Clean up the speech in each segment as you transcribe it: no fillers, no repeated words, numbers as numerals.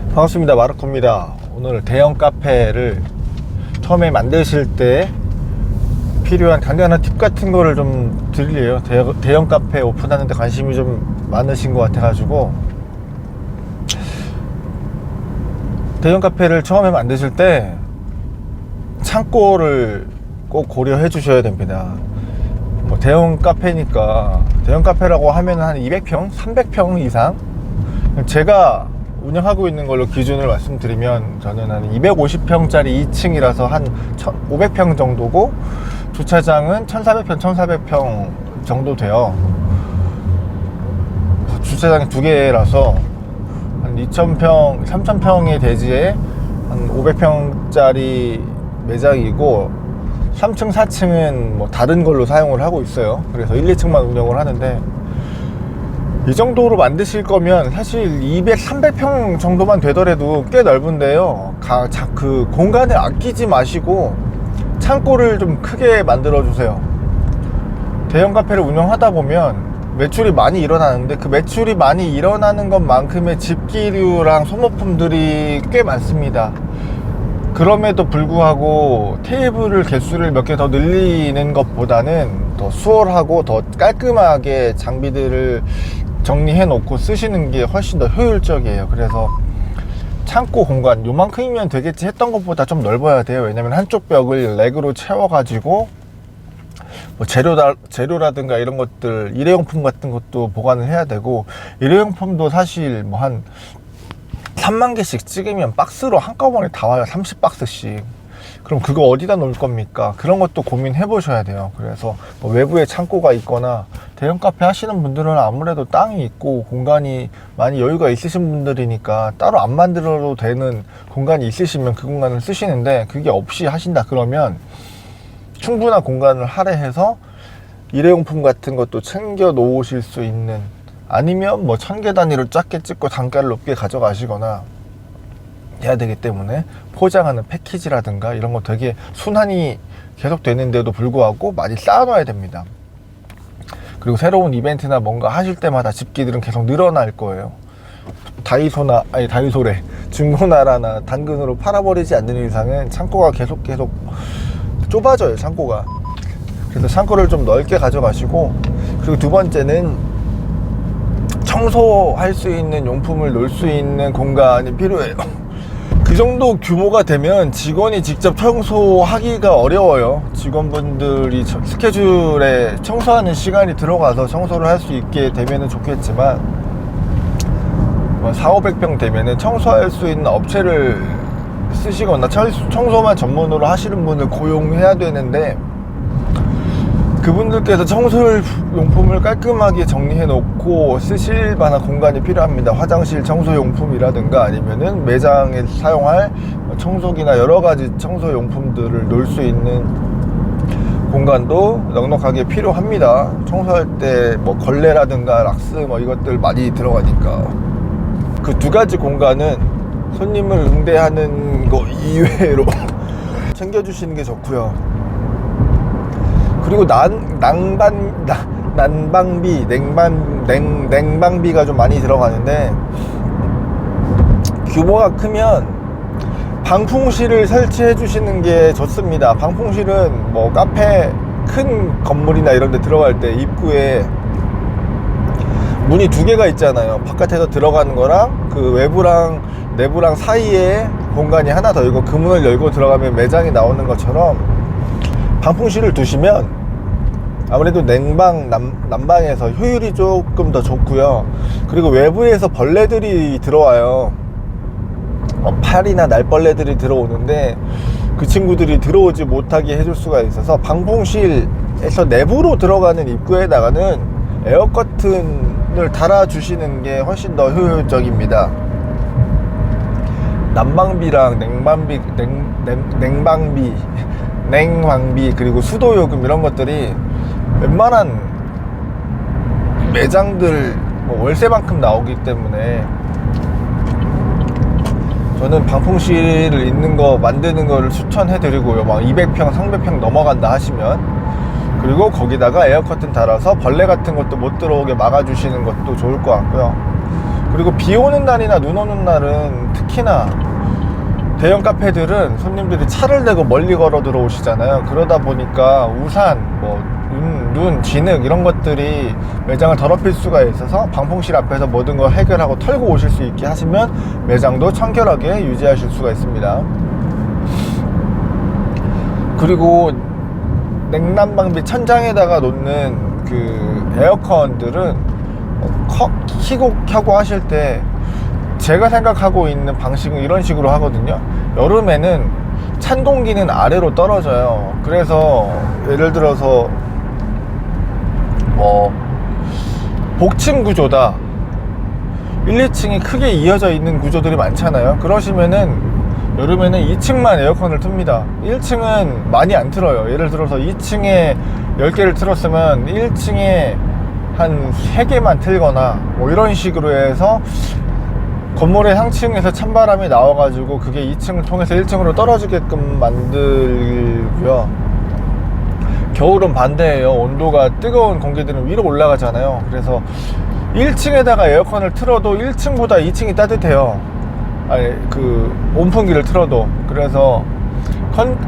반갑습니다. 마르코입니다. 오늘 대형 카페를 처음에 만드실 때 필요한 간단한 팁 같은 거를 좀 드리려요. 대형 카페 오픈하는데 관심이 좀 많으신 것 같아가지고, 대형 카페를 처음에 만드실 때 창고를 꼭 고려해 주셔야 됩니다. 대형 카페니까, 대형 카페라고 하면 한 200평, 300평 이상, 제가 운영하고 있는 걸로 기준을 말씀드리면 저는 한 250평짜리 2층이라서 한 500평 정도고, 주차장은 1400평, 1400평 정도 돼요. 주차장이 2개라서 한 2000평, 3000평의 대지에 한 500평짜리 매장이고, 3층, 4층은 뭐 다른 걸로 사용을 하고 있어요. 그래서 1, 2층만 운영을 하는데, 이 정도로 만드실 거면 사실 200, 300평 정도만 되더라도 꽤 넓은데요. 그 공간을 아끼지 마시고 창고를 좀 크게 만들어 주세요. 대형 카페를 운영하다 보면 매출이 많이 일어나는데, 그 매출이 많이 일어나는 것만큼의 집기류랑 소모품들이 꽤 많습니다. 그럼에도 불구하고 테이블을 개수를 몇 개 더 늘리는 것보다는 더 수월하고 더 깔끔하게 장비들을 정리해 놓고 쓰시는 게 훨씬 더 효율적이에요. 그래서 창고 공간 요만큼이면 되겠지 했던 것보다 좀 넓어야 돼요. 왜냐면 한쪽 벽을 렉으로 채워 가지고 뭐 재료라든가 이런 것들, 일회용품 같은 것도 보관을 해야 되고, 일회용품도 사실 뭐 한 3만 개씩 찍으면 박스로 한꺼번에 다 와요. 30박스씩. 그럼 그거 어디다 놓을 겁니까? 그런 것도 고민해 보셔야 돼요. 그래서 뭐 외부에 창고가 있거나, 대형 카페 하시는 분들은 아무래도 땅이 있고 공간이 많이 여유가 있으신 분들이니까 따로 안 만들어도 되는 공간이 있으시면 그 공간을 쓰시는데, 그게 없이 하신다 그러면 충분한 공간을 할애해서 일회용품 같은 것도 챙겨 놓으실 수 있는, 아니면 뭐 1000개 단위로 작게 찍고 단가를 높게 가져가시거나 해야 되기 때문에, 포장하는 패키지라든가 이런 거 되게 순환이 계속 되는데도 불구하고 많이 쌓아놔야 됩니다. 그리고 새로운 이벤트나 뭔가 하실 때마다 집기들은 계속 늘어날 거예요. 다이소래, 중고나라나 당근으로 팔아버리지 않는 이상은 창고가 계속 좁아져요, 창고가. 그래서 창고를 좀 넓게 가져가시고, 그리고 두 번째는 청소할 수 있는 용품을 놓을 수 있는 공간이 필요해요. 그 정도 규모가 되면 직원이 직접 청소하기가 어려워요. 직원분들이 스케줄에 청소하는 시간이 들어가서 청소를 할 수 있게 되면 좋겠지만, 400~500평 되면은 청소할 수 있는 업체를 쓰시거나 청소만 전문으로 하시는 분을 고용해야 되는데, 그분들께서 청소용품을 깔끔하게 정리해 놓고 쓰실 만한 공간이 필요합니다. 화장실 청소용품이라든가 아니면은 매장에 사용할 청소기나 여러가지 청소용품들을 놓을 수 있는 공간도 넉넉하게 필요합니다. 청소할 때 뭐 걸레라든가 락스 뭐 이것들 많이 들어가니까. 그 두 가지 공간은 손님을 응대하는 거 이외로 챙겨주시는 게 좋고요. 그리고 난방비, 냉방비가 좀 많이 들어가는데, 규모가 크면 방풍실을 설치해 주시는 게 좋습니다. 방풍실은 뭐 카페 큰 건물이나 이런 데 들어갈 때 입구에 문이 2개가 있잖아요. 바깥에서 들어가는 거랑 그 외부랑 내부랑 사이에 공간이 하나 더 있고, 그 문을 열고 들어가면 매장이 나오는 것처럼 방풍실을 두시면 아무래도 난방에서 효율이 조금 더 좋고요. 그리고 외부에서 벌레들이 들어와요. 파리나 날벌레들이 들어오는데, 그 친구들이 들어오지 못하게 해줄 수가 있어서 방풍실에서 내부로 들어가는 입구에다가는 에어커튼을 달아주시는 게 훨씬 더 효율적입니다. 난방비랑 냉방비 그리고 수도요금 이런 것들이 웬만한 매장들 뭐 월세만큼 나오기 때문에, 저는 방풍실을 만드는 거를 추천해 드리고요. 막 200평, 300평 넘어간다 하시면, 그리고 거기다가 에어커튼 달아서 벌레 같은 것도 못 들어오게 막아주시는 것도 좋을 것 같고요. 그리고 비 오는 날이나 눈 오는 날은 특히나 대형 카페들은 손님들이 차를 대고 멀리 걸어 들어오시잖아요. 그러다 보니까 우산, 눈, 진흙 이런 것들이 매장을 더럽힐 수가 있어서 방풍실 앞에서 모든 걸 해결하고 털고 오실 수 있게 하시면 매장도 청결하게 유지하실 수가 있습니다. 그리고 냉난방비 천장에다가 놓는 그 에어컨들은 키고 켜고 하실 때 제가 생각하고 있는 방식은 이런 식으로 하거든요. 여름에는 찬 공기는 아래로 떨어져요. 그래서 예를 들어서 복층 구조다, 1, 2층이 크게 이어져 있는 구조들이 많잖아요. 그러시면은 여름에는 2층만 에어컨을 틉니다. 1층은 많이 안 틀어요. 예를 들어서 2층에 10개를 틀었으면 1층에 한 3개만 틀거나 이런 식으로 해서 건물의 상층에서 찬바람이 나와가지고 그게 2층을 통해서 1층으로 떨어지게끔 만들고요. 겨울은 반대예요. 온도가 뜨거운 공기들은 위로 올라가잖아요. 그래서 1층에다가 에어컨을 틀어도 1층보다 2층이 따뜻해요. 아니, 그 온풍기를 틀어도. 그래서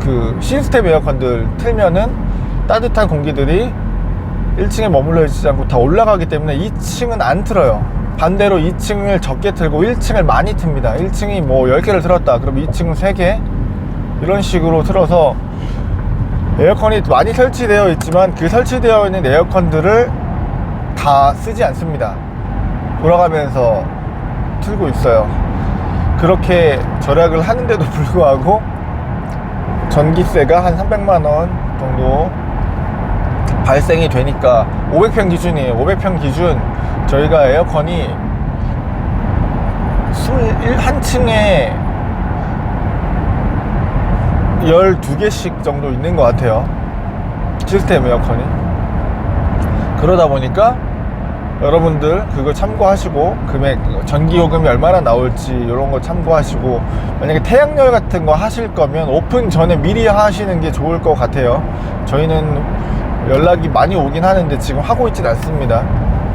그 시스템 에어컨들 틀면은 따뜻한 공기들이 1층에 머물러 있지 않고 다 올라가기 때문에 2층은 안 틀어요. 반대로 2층을 적게 틀고 1층을 많이 틉니다. 1층이 10개를 틀었다 그럼 2층은 3개 이런 식으로 틀어서 에어컨이 많이 설치되어 있지만 그 설치되어 있는 에어컨들을 다 쓰지 않습니다. 돌아가면서 틀고 있어요. 그렇게 절약을 하는데도 불구하고 전기세가 한 300만원 정도 발생이 되니까 500평 기준이에요. 500평 기준 저희가 에어컨이 한 층에 12개씩 정도 있는 것 같아요. 시스템 에어컨이. 그러다 보니까 여러분들 그거 참고하시고 금액, 전기요금이 얼마나 나올지 이런 거 참고하시고, 만약에 태양열 같은 거 하실 거면 오픈 전에 미리 하시는 게 좋을 것 같아요. 저희는 연락이 많이 오긴 하는데 지금 하고 있진 않습니다.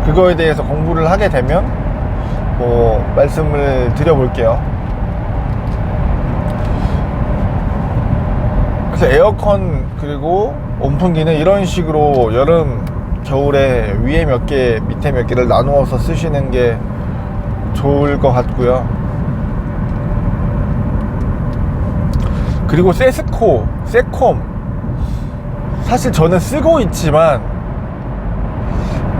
그거에 대해서 공부를 하게 되면 말씀을 드려볼게요. 그래서 에어컨 그리고 온풍기는 이런 식으로 여름 겨울에 위에 몇 개 밑에 몇 개를 나누어서 쓰시는 게 좋을 것 같고요. 그리고 세스콤 사실 저는 쓰고 있지만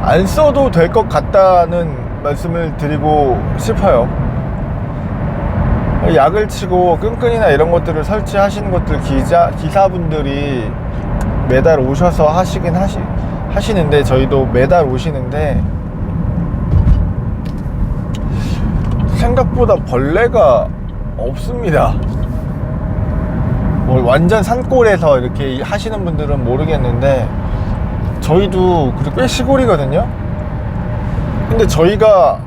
안 써도 될 것 같다는 말씀을 드리고 싶어요. 약을 치고 끈끈이나 이런 것들을 설치하시는 것들 기사분들이 매달 오셔서 하시는데 저희도 매달 오시는데 생각보다 벌레가 없습니다. 완전 산골에서 이렇게 하시는 분들은 모르겠는데 저희도 꽤 시골이거든요. 근데 저희가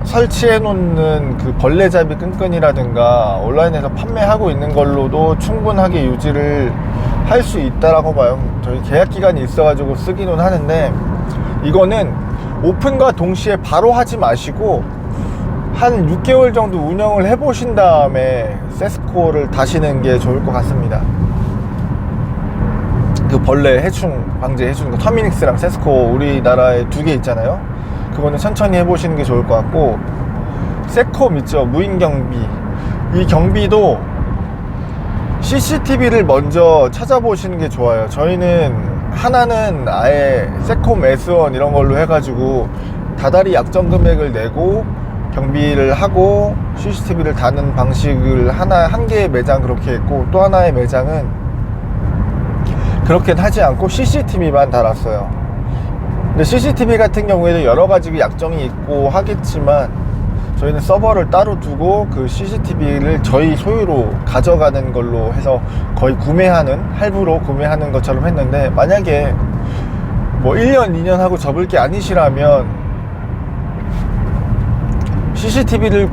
설치해 놓는 그 벌레잡이 끈끈이라든가 온라인에서 판매하고 있는 걸로도 충분하게 유지를 할 수 있다라고 봐요. 저희 계약 기간이 있어가지고 쓰기는 하는데 이거는 오픈과 동시에 바로 하지 마시고 한 6개월 정도 운영을 해보신 다음에 세스코를 다시는 게 좋을 것 같습니다. 그 벌레 해충 방제 해주는 거 터미닉스랑 세스코 우리나라에 2개 있잖아요. 그거는 천천히 해보시는 게 좋을 것 같고, 세콤 있죠, 무인 경비. 이 경비도 CCTV를 먼저 찾아보시는 게 좋아요. 저희는 하나는 아예 세콤 S1 이런 걸로 해가지고 다달이 약정 금액을 내고 경비를 하고 CCTV를 다는 방식을 한 개의 매장 그렇게 했고, 또 하나의 매장은 그렇게는 하지 않고 CCTV만 달았어요. 근데 CCTV 같은 경우에도 여러 가지 약정이 있고 하겠지만 저희는 서버를 따로 두고 그 CCTV를 저희 소유로 가져가는 걸로 해서 거의 할부로 구매하는 것처럼 했는데, 만약에 1년 2년 하고 접을 게 아니시라면 CCTV를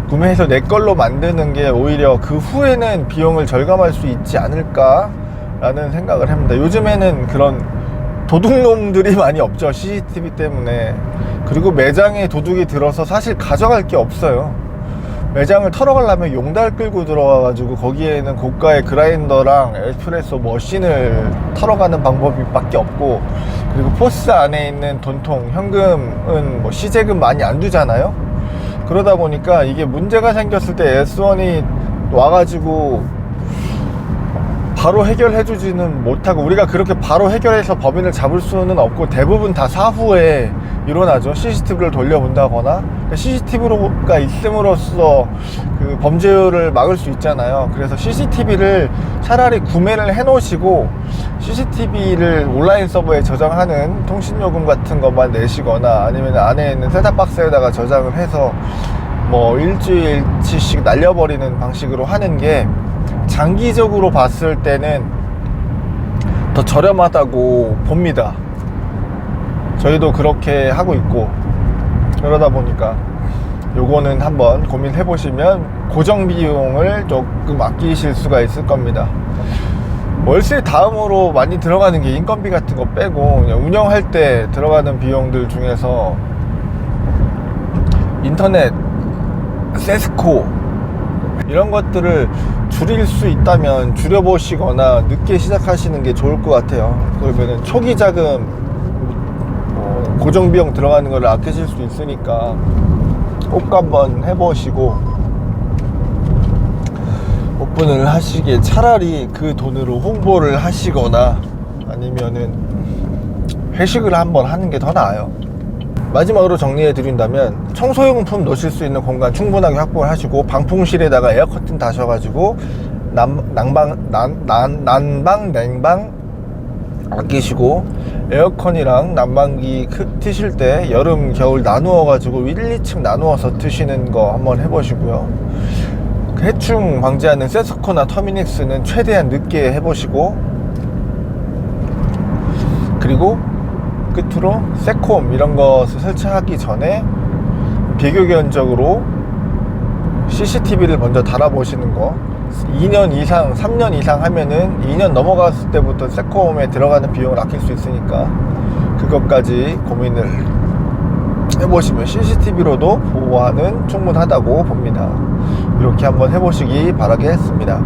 구매해서 내 걸로 만드는 게 오히려 그 후에는 비용을 절감할 수 있지 않을까 라는 생각을 합니다. 요즘에는 그런 도둑놈들이 많이 없죠. CCTV 때문에. 그리고 매장에 도둑이 들어서 사실 가져갈 게 없어요. 매장을 털어가려면 용달 끌고 들어와가지고 거기에는 고가의 그라인더랑 에스프레소 머신을 털어가는 방법이 밖에 없고, 그리고 포스 안에 있는 돈통 현금은 뭐 시제금 많이 안 주잖아요. 그러다 보니까 이게 문제가 생겼을 때 S1이 와가지고 바로 해결해주지는 못하고, 우리가 그렇게 바로 해결해서 범인을 잡을 수는 없고, 대부분 다 사후에 일어나죠. CCTV를 돌려본다거나. CCTV가 있음으로써 그 범죄율을 막을 수 있잖아요. 그래서 CCTV를 차라리 구매를 해 놓으시고 CCTV를 온라인 서버에 저장하는 통신요금 같은 것만 내시거나, 아니면 안에 있는 셋탑박스에다가 저장을 해서 뭐 일주일치씩 날려버리는 방식으로 하는 게 장기적으로 봤을 때는 더 저렴하다고 봅니다. 저희도 그렇게 하고 있고, 그러다 보니까 요거는 한번 고민해 보시면 고정 비용을 조금 아끼실 수가 있을 겁니다. 월세 다음으로 많이 들어가는 게 인건비 같은 거 빼고 그냥 운영할 때 들어가는 비용들 중에서 인터넷, 세스코 이런 것들을 줄일 수 있다면 줄여보시거나 늦게 시작하시는 게 좋을 것 같아요. 그러면은 초기 자금, 고정 비용 들어가는 걸 아끼실 수 있으니까 꼭 한번 해보시고 오픈을 하시기에 차라리 그 돈으로 홍보를 하시거나 아니면은 회식을 한번 하는 게 더 나아요. 마지막으로 정리해 드린다면, 청소용품 놓으실 수 있는 공간 충분하게 확보를 하시고, 방풍실에다가 에어커튼 다셔가지고 난방, 냉방 아끼시고, 에어컨이랑 난방기 트실 때 여름 겨울 나누어 가지고 1, 2층 나누어서 트시는 거 한번 해보시고요. 해충 방지하는 세스코나 터미닉스는 최대한 늦게 해보시고, 그리고 끝으로 세콤 이런 것을 설치하기 전에 비교견적으로 CCTV를 먼저 달아보시는 거. 2년 이상, 3년 이상 하면은 2년 넘어갔을 때부터 세콤에 들어가는 비용을 아낄 수 있으니까 그것까지 고민을 해보시면 CCTV로도 보호하는 충분하다고 봅니다. 이렇게 한번 해보시기 바라겠습니다.